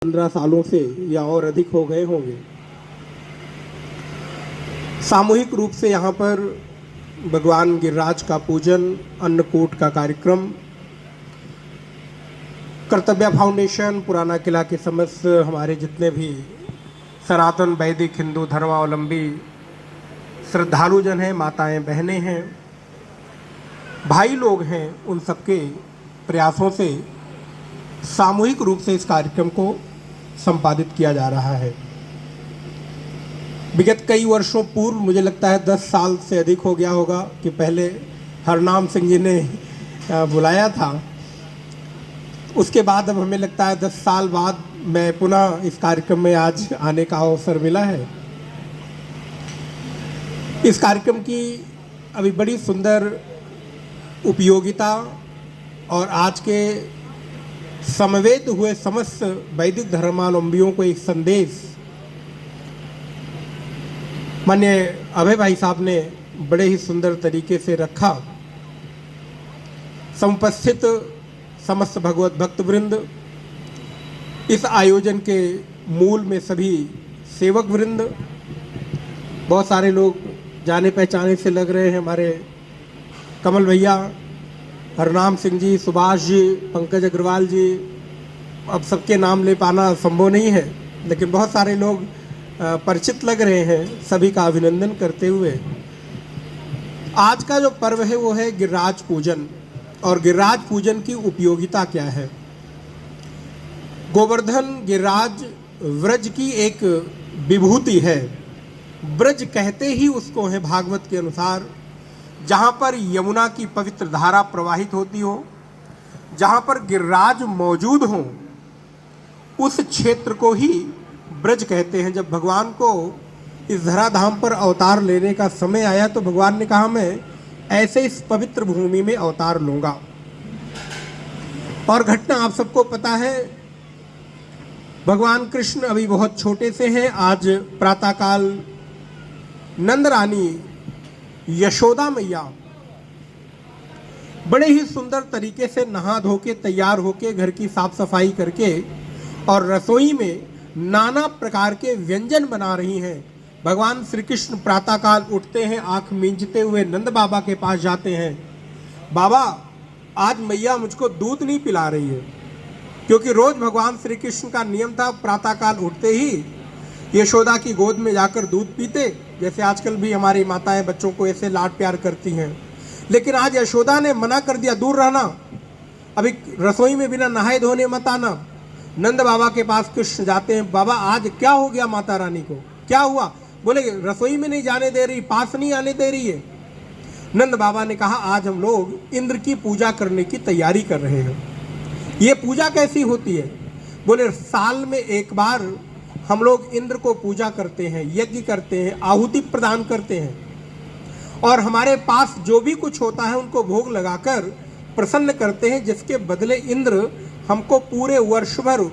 15 सालों से या और अधिक हो गए होंगे। सामूहिक रूप से यहाँ पर भगवान गिरिराज का पूजन, अन्नकूट का कार्यक्रम, कर्तव्य फाउंडेशन, पुराना किला के समस्त हमारे जितने भी सनातन वैदिक हिंदू धर्मावलंबी श्रद्धालु जन हैं, माताएं बहनें हैं, भाई लोग हैं, उन सबके प्रयासों से सामूहिक रूप से इस कार्यक्रम को संपादित किया जा रहा है। विगत कई वर्षों पूर्व, मुझे लगता है 10 साल से अधिक हो गया होगा, कि पहले हरनाम सिंह जी ने बुलाया था। उसके बाद अब हमें लगता है 10 साल बाद मैं पुनः इस कार्यक्रम में आज आने का अवसर मिला है। इस कार्यक्रम की अभी बड़ी सुंदर उपयोगिता और आज के समवेत हुए समस्त वैदिक धर्मावलंबियों को एक संदेश माननीय अभय भाई साहब ने बड़े ही सुंदर तरीके से रखा। समुपस्थित समस्त भगवत भक्त वृंद, इस आयोजन के मूल में सभी सेवक वृंद, बहुत सारे लोग जाने पहचाने से लग रहे हैं, हमारे कमल भैया, हरनाम सिंह जी, सुभाष जी, पंकज अग्रवाल जी, अब सबके नाम ले पाना संभव नहीं है, लेकिन बहुत सारे लोग परिचित लग रहे हैं। सभी का अभिनंदन करते हुए आज का जो पर्व है वो है गिरिराज पूजन। और गिरिराज पूजन की उपयोगिता क्या है? गोवर्धन गिरिराज व्रज की एक विभूति है। ब्रज कहते ही उसको है भागवत के अनुसार, जहाँ पर यमुना की पवित्र धारा प्रवाहित होती हो, जहाँ पर गिरिराज मौजूद हों, उस क्षेत्र को ही ब्रज कहते हैं। जब भगवान को इस धराधाम पर अवतार लेने का समय आया तो भगवान ने कहा, मैं ऐसे इस पवित्र भूमि में अवतार लूँगा। और घटना आप सबको पता है, भगवान कृष्ण अभी बहुत छोटे से हैं। आज प्रातःकाल नंद रानी यशोदा मैया बड़े ही सुंदर तरीके से नहा धो के तैयार होके घर की साफ सफाई करके और रसोई में नाना प्रकार के व्यंजन बना रही हैं। भगवान श्री कृष्ण प्रातःकाल उठते हैं, आंख मींचते हुए नंद बाबा के पास जाते हैं। बाबा, आज मैया मुझको दूध नहीं पिला रही है, क्योंकि रोज भगवान श्री कृष्ण का नियम था प्रातःकाल उठते ही यशोदा की गोद में जाकर दूध पीते, जैसे आजकल भी हमारी माताएं बच्चों को ऐसे लाड प्यार करती हैं। लेकिन आज यशोदा ने मना कर दिया, दूर रहना, अभी रसोई में बिना नहाए धोने मत आना। नंद बाबा के पास कृष्ण जाते हैं, बाबा आज क्या हो गया माता रानी को, क्या हुआ? बोले रसोई में नहीं जाने दे रही, पास नहीं आने दे रही है। नंद बाबा ने कहा, आज हम लोग इंद्र की पूजा करने की तैयारी कर रहे हैं। ये पूजा कैसी होती है? बोले साल में एक बार हम लोग इंद्र को पूजा करते हैं, यज्ञ करते हैं, आहुति प्रदान करते हैं, और हमारे पास जो भी कुछ होता है उनको भोग लगाकर प्रसन्न करते हैं, जिसके बदले इंद्र हमको पूरे वर्ष भर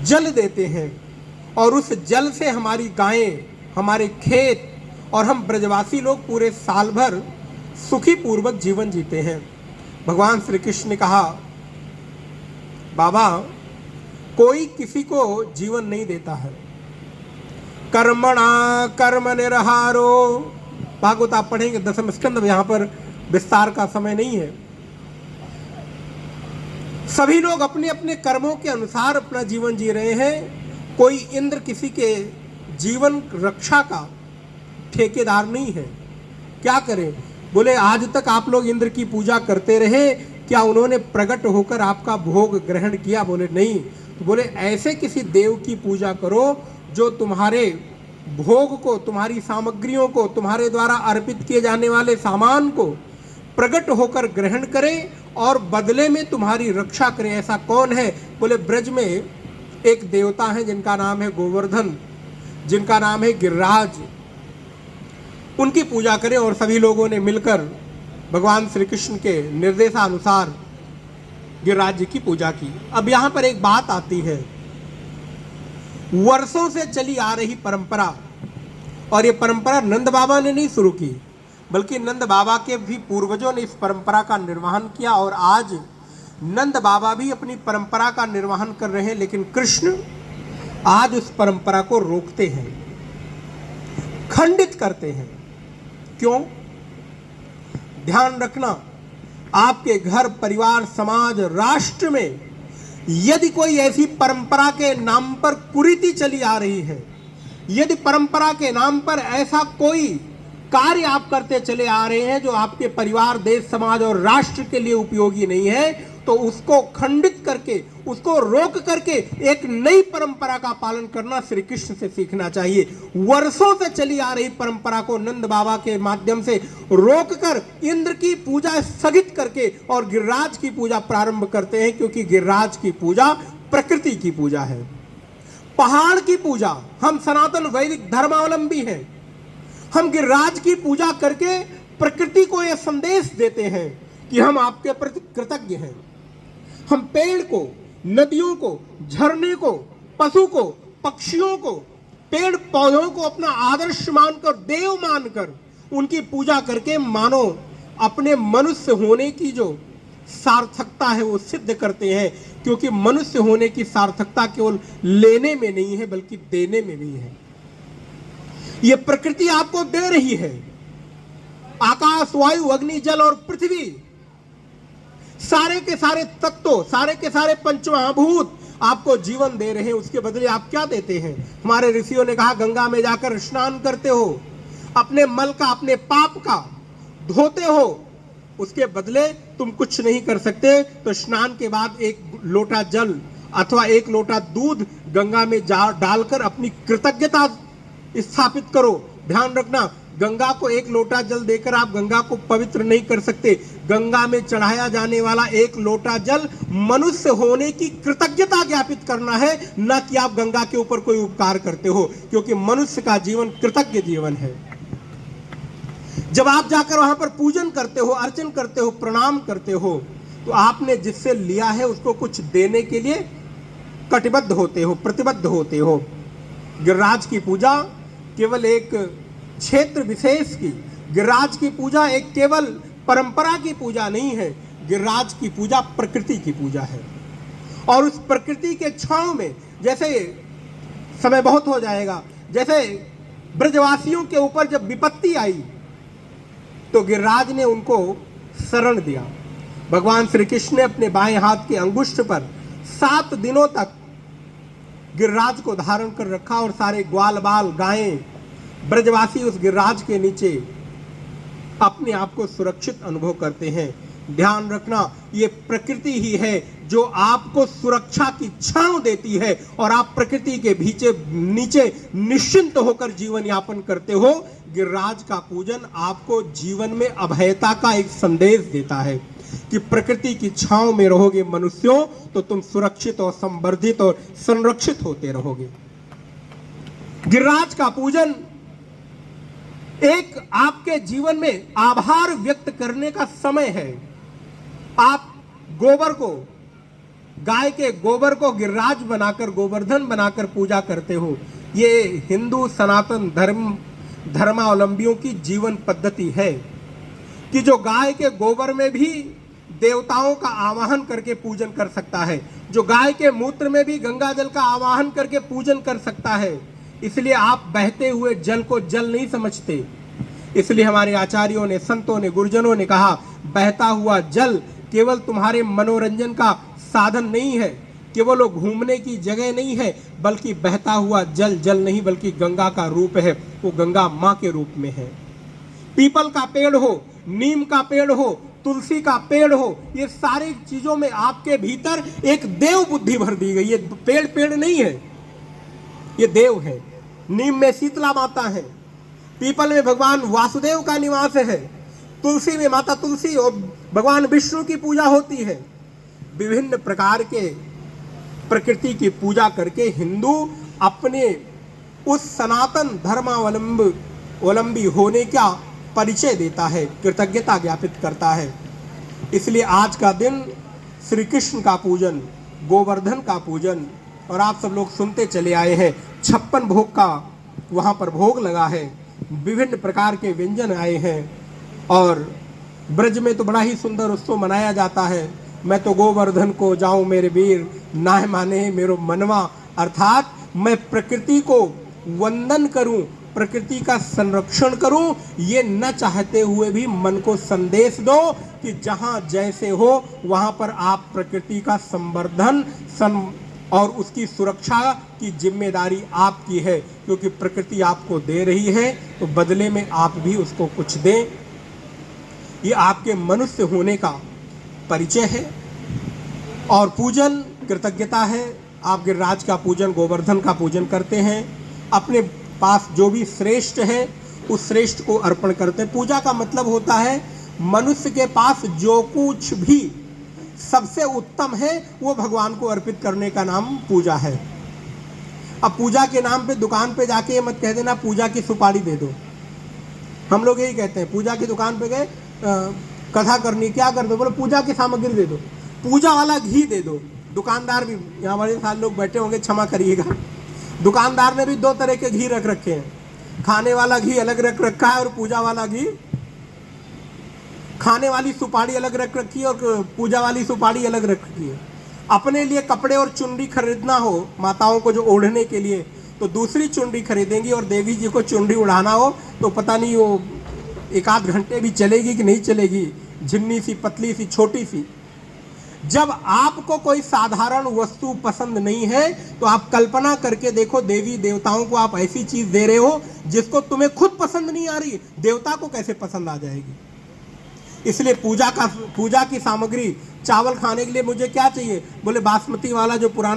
जल देते हैं, और उस जल से हमारी गायें, हमारे खेत और हम ब्रजवासी लोग पूरे साल भर सुखी पूर्वक जीवन जीते हैं। भगवान श्री कृष्ण ने कहा, बाबा, कोई किसी को जीवन नहीं देता है। कर्मणा कर्म निर्हारो, भागवत आप पढ़ेंगे 10वें स्कंद में, यहाँ पर विस्तार का समय नहीं है। सभी लोग अपने अपने कर्मों के अनुसार अपना जीवन जी रहे हैं। कोई इंद्र किसी के जीवन रक्षा का ठेकेदार नहीं है। क्या करें? बोले आज तक आप लोग इंद्र की पूजा करते रहे, क्या उन्होंने प्रकट होकर आपका भोग ग्रहण किया? बोले नहीं। तो बोले ऐसे किसी देव की पूजा करो जो तुम्हारे भोग को, तुम्हारी सामग्रियों को, तुम्हारे द्वारा अर्पित किए जाने वाले सामान को प्रकट होकर ग्रहण करे और बदले में तुम्हारी रक्षा करे। ऐसा कौन है? बोले ब्रज में एक देवता है जिनका नाम है गोवर्धन, जिनका नाम है गिरिराज, उनकी पूजा करें। और सभी लोगों ने मिलकर भगवान श्री कृष्ण के निर्देशानुसार गिरिराज जी की पूजा की। अब यहाँ पर एक बात आती है, वर्षों से चली आ रही परंपरा, और ये परंपरा नंद बाबा ने नहीं शुरू की, बल्कि नंद बाबा के भी पूर्वजों ने इस परंपरा का निर्वहन किया, और आज नंद बाबा भी अपनी परंपरा का निर्वहन कर रहे हैं, लेकिन कृष्ण आज उस परंपरा को रोकते हैं, खंडित करते हैं। क्यों? ध्यान रखना, आपके घर, परिवार, समाज, राष्ट्र में यदि कोई ऐसी परंपरा के नाम पर कुरीति चली आ रही है, यदि परंपरा के नाम पर ऐसा कोई कार्य आप करते चले आ रहे हैं जो आपके परिवार, देश, समाज और राष्ट्र के लिए उपयोगी नहीं है, तो उसको खंडित करके, उसको रोक करके एक नई परंपरा का पालन करना श्री कृष्ण से सीखना चाहिए। वर्षों से चली आ रही परंपरा को नंद बाबा के माध्यम से रोककर इंद्र की पूजा स्थगित करके और गिरिराज की पूजा प्रारंभ करते हैं, क्योंकि गिरिराज की पूजा प्रकृति की पूजा है, पहाड़ की पूजा। हम सनातन वैदिक धर्मावलंबी हैं, हम गिरिराज की पूजा करके प्रकृति को यह संदेश देते हैं कि हम आपके प्रति कृतज्ञ हैं। हम पेड़ को, नदियों को, झरने को, पशु को, पक्षियों को, पेड़ पौधों को अपना आदर्श मानकर, देव मानकर उनकी पूजा करके मानो अपने मनुष्य होने की जो सार्थकता है वो सिद्ध करते हैं, क्योंकि मनुष्य होने की सार्थकता केवल लेने में नहीं है बल्कि देने में भी है। ये प्रकृति आपको दे रही है। आकाश, वायु, अग्नि, जल और पृथ्वी, सारे के सारे तत्व, सारे के सारे पंचमहाभूत आपको जीवन दे रहे हैं। उसके बदले आप क्या देते हैं? हमारे ऋषियों ने कहा, गंगा में जाकर स्नान करते हो, अपने मल का, अपने पाप का धोते हो, उसके बदले तुम कुछ नहीं कर सकते, तो स्नान के बाद एक लोटा जल अथवा एक लोटा दूध गंगा में डालकर अपनी कृतज्ञता स्थापित करो। ध्यान रखना, गंगा को एक लोटा जल देकर आप गंगा को पवित्र नहीं कर सकते। गंगा में चढ़ाया जाने वाला एक लोटा जल मनुष्य होने की कृतज्ञता ज्ञापित करना है, न कि आप गंगा के ऊपर कोई उपकार करते हो, क्योंकि मनुष्य का जीवन कृतज्ञ जीवन है। जब आप जाकर वहां पर पूजन करते हो, अर्चन करते हो, प्रणाम करते हो, तो आपने जिससे लिया है उसको कुछ देने के लिए कटिबद्ध होते हो, प्रतिबद्ध होते हो। गिरिराज की पूजा केवल एक क्षेत्र विशेष की, गिरिराज की पूजा एक केवल परंपरा की पूजा नहीं है, गिरिराज की पूजा प्रकृति की पूजा है। और उस प्रकृति के छांव में, जैसे समय बहुत हो जाएगा, जैसे ब्रजवासियों के ऊपर जब विपत्ति आई तो गिरिराज ने उनको शरण दिया। भगवान श्री कृष्ण ने अपने बाएं हाथ के अंगुष्ठ पर 7 दिनों तक गिरिराज को धारण कर रखा और सारे ग्वाल बाल, गायें, ब्रजवासी उस गिरिराज के नीचे अपने आप को सुरक्षित अनुभव करते हैं। ध्यान रखना, ये प्रकृति ही है जो आपको सुरक्षा की छांव देती है और आप प्रकृति के नीचे निश्चिंत होकर जीवन यापन करते हो। गिरिराज का पूजन आपको जीवन में अभयता का एक संदेश देता है कि प्रकृति की छांव में रहोगे मनुष्यों, तो तुम सुरक्षित और संवर्धित और संरक्षित होते रहोगे। गिरिराज का पूजन एक आपके जीवन में आभार व्यक्त करने का समय है। आप गोबर को, गाय के गोबर को गिरिराज बनाकर, गोवर्धन बनाकर पूजा करते हो। ये हिंदू सनातन धर्मावलंबियों की जीवन पद्धति है कि जो गाय के गोबर में भी देवताओं का आवाहन करके पूजन कर सकता है, जो गाय के मूत्र में भी गंगा जल का आवाहन करके पूजन कर सकता है। इसलिए आप बहते हुए जल को जल नहीं समझते। इसलिए हमारे आचार्यों ने, संतों ने, गुरुजनों ने कहा, बहता हुआ जल केवल तुम्हारे मनोरंजन का साधन नहीं है, केवल वो घूमने की जगह नहीं है, बल्कि बहता हुआ जल जल नहीं बल्कि गंगा का रूप है, वो गंगा माँ के रूप में है। पीपल का पेड़ हो, नीम का पेड़ हो, तुलसी का पेड़ हो, ये सारी चीजों में आपके भीतर एक देव बुद्धि भर दी गई। ये पेड़ नहीं है, ये देव है। नीम में शीतला माता है, पीपल में भगवान वासुदेव का निवास है, तुलसी में माता तुलसी और भगवान विष्णु की पूजा होती है। विभिन्न प्रकार के प्रकृति की पूजा करके हिंदू अपने उस सनातन धर्मावलंबी होने का परिचय देता है, कृतज्ञता ज्ञापित करता है। इसलिए आज का दिन श्री कृष्ण का पूजन, गोवर्धन का पूजन, और आप सब लोग सुनते चले आए हैं 56 भोग का वहाँ पर भोग लगा है, विभिन्न प्रकार के व्यंजन आए हैं। और ब्रज में तो बड़ा ही सुंदर उत्सव मनाया जाता है। मैं तो गोवर्धन को जाऊं मेरे वीर, नाय माने मेरो मनवा। अर्थात मैं प्रकृति को वंदन करूं, प्रकृति का संरक्षण करूं, ये न चाहते हुए भी मन को संदेश दो कि जहां जैसे हो वहां पर आप प्रकृति का संवर्धन और उसकी सुरक्षा की जिम्मेदारी आपकी है, क्योंकि प्रकृति आपको दे रही है तो बदले में आप भी उसको कुछ दें। ये आपके मनुष्य होने का परिचय है। और पूजन कृतज्ञता है। आप गिरिराज का पूजन, गोवर्धन का पूजन करते हैं, अपने पास जो भी श्रेष्ठ है उस श्रेष्ठ को अर्पण करते हैं। पूजा का मतलब होता है मनुष्य के पास जो कुछ भी सबसे उत्तम है वो भगवान को अर्पित करने का नाम पूजा है। अब पूजा के नाम पे दुकान पे जाके ये मत कह देना पूजा की सुपारी दे दो। हम लोग यही कहते हैं, पूजा की दुकान पे गए, कथा करनी, क्या कर दो, बोले पूजा की सामग्री दे दो, पूजा वाला घी दे दो। दुकानदार भी, यहाँ बड़े सारे लोग बैठे होंगे, क्षमा करिएगा, दुकानदार ने भी दो तरह के घी रख रखे हैं। खाने वाला घी अलग रख रखा है और पूजा वाला घी, खाने वाली सुपारी अलग रख रखी है और पूजा वाली सुपारी अलग रख रखी है। अपने लिए कपड़े और चुनरी खरीदना हो माताओं को जो ओढ़ने के लिए, तो दूसरी चुनरी खरीदेंगी, और देवी जी को चुनरी उड़ाना हो तो पता नहीं वो एक आध घंटे भी चलेगी कि नहीं चलेगी, झिन्नी सी, पतली सी, छोटी सी। जब आपको कोई साधारण वस्तु पसंद नहीं है तो आप कल्पना करके देखो, देवी देवताओं को आप ऐसी चीज दे रहे हो जिसको तुम्हें खुद पसंद नहीं आ रही, देवता को कैसे पसंद आ जाएगी। इसलिए पूजा की सामग्री, चावल खाने के लिए मुझे क्या चाहिए, बोले बासमती वाला जो पुराना